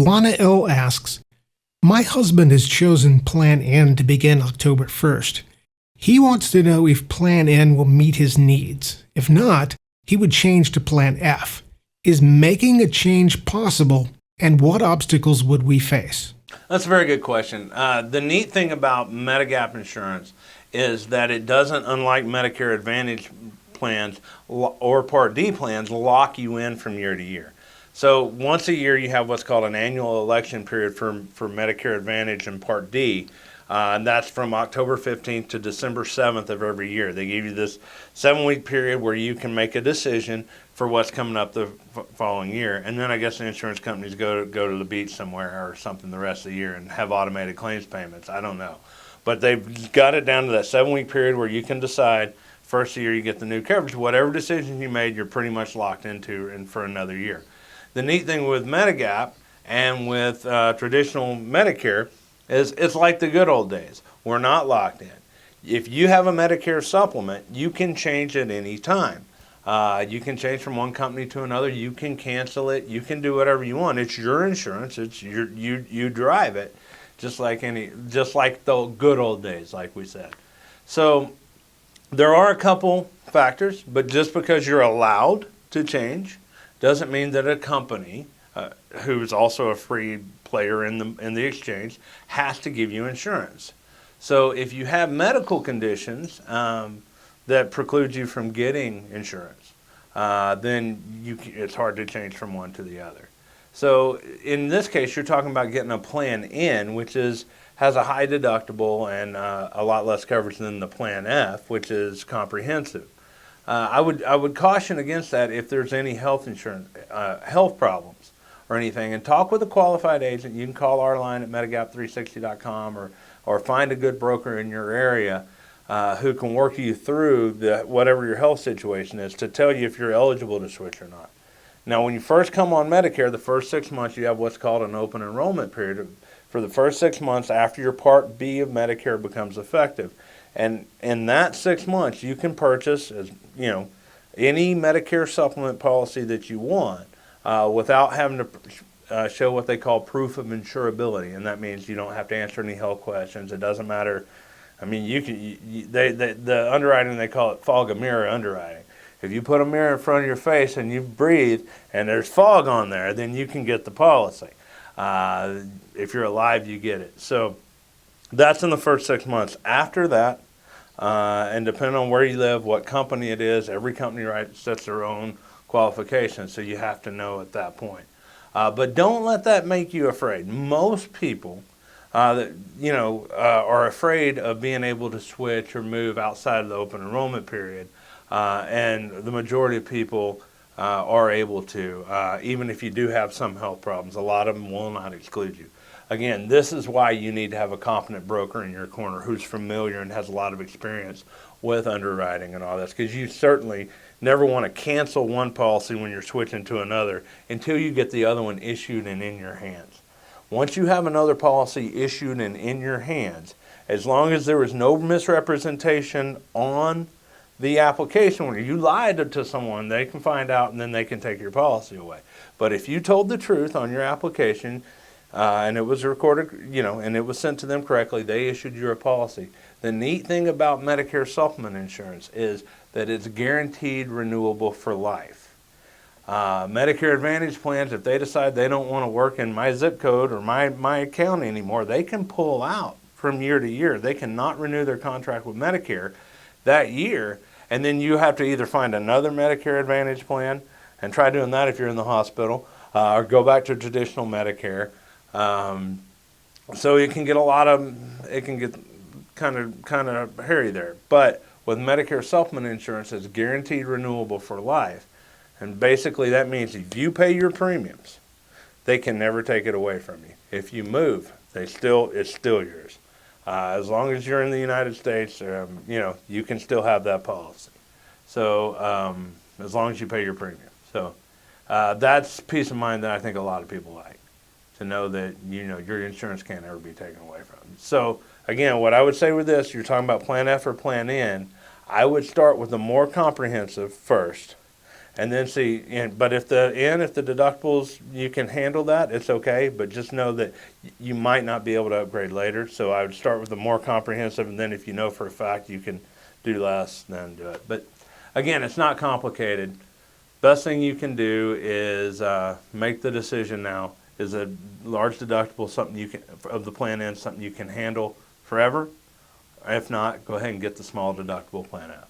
Lana L. asks, my husband has chosen Plan N to begin October 1st. He wants to know if Plan N will meet his needs. If not, he would change to Plan F. Is making a change possible, and what obstacles would we face? That's a very good question. The neat thing about Medigap insurance is that it doesn't, unlike Medicare Advantage plans or Part D plans, lock you in from year to year. So once a year you have what's called an annual election period for Medicare Advantage and Part D, and that's from October 15th to December 7th of every year. They give you this 7-week period where you can make a decision for what's coming up the following year, and then I guess the insurance companies go to the beach somewhere or something the rest of the year and have automated claims payments. I don't know. But they've got it down to that 7-week period where you can decide first year you get the new coverage. Whatever decision you made, you're pretty much locked into and for another year. The neat thing with Medigap and with traditional Medicare is it's like the good old days. We're not locked in. If you have a Medicare supplement, you can change at any time. You can change from one company to another. You can cancel it. You can do whatever you want. It's your insurance. It's you drive it, just like the good old days, like we said. So there are a couple factors, but just because you're allowed to change doesn't mean that a company, who's also a free player in the exchange, has to give you insurance. So if you have medical conditions that preclude you from getting insurance, then it's hard to change from one to the other. So in this case, you're talking about getting a Plan N, which has a high deductible and a lot less coverage than the Plan F, which is comprehensive. I would caution against that if there's any health problems or anything, and talk with a qualified agent. You can call our line at medigap360.com or find a good broker in your area who can work you through whatever your health situation is to tell you if you're eligible to switch or not. Now, when you first come on Medicare, the first 6 months you have what's called an open enrollment period for the first 6 months after your Part B of Medicare becomes effective. And in that 6 months, you can purchase, any Medicare supplement policy that you want without having to show what they call proof of insurability, and that means you don't have to answer any health questions. It doesn't matter. I mean, the underwriting, they call it fog a mirror underwriting. If you put a mirror in front of your face and you breathe and there's fog on there, then you can get the policy. If you're alive, you get it. So that's in the first 6 months. After that, and depending on where you live, what company it is, every company sets their own qualifications, so you have to know at that point. But don't let that make you afraid. Most people are afraid of being able to switch or move outside of the open enrollment period, and the majority of people are able to, even if you do have some health problems. A lot of them will not exclude you. Again, this is why you need to have a competent broker in your corner who's familiar and has a lot of experience with underwriting and all this, because you certainly never want to cancel one policy when you're switching to another until you get the other one issued and in your hands. Once you have another policy issued and in your hands, as long as there is no misrepresentation on the application where you lied to someone, they can find out and then they can take your policy away. But if you told the truth on your application, and it was recorded, and it was sent to them correctly, they issued you a policy. The neat thing about Medicare supplement insurance is that it's guaranteed renewable for life. Medicare Advantage plans, if they decide they don't want to work in my zip code or my account anymore, they can pull out from year to year. They cannot renew their contract with Medicare that year, and then you have to either find another Medicare Advantage plan and try doing that if you're in the hospital, or go back to traditional Medicare. So it can get kind of hairy there. But with Medicare supplement insurance, it's guaranteed renewable for life. And basically that means if you pay your premiums, they can never take it away from you. If you move, it's still yours. As long as you're in the United States, you can still have that policy. So as long as you pay your premium. So that's peace of mind that I think a lot of people like, to know that your insurance can't ever be taken away from you. So again, what I would say with this, you're talking about Plan F or Plan N, I would start with the more comprehensive first, And then see, but if the deductibles, you can handle that, it's okay. But just know that you might not be able to upgrade later. So I would start with the more comprehensive, and then if you know for a fact you can do less, then do it. But again, it's not complicated. Best thing you can do is make the decision now. Is a large deductible something you can of the plan end something you can handle forever? If not, go ahead and get the small deductible plan out.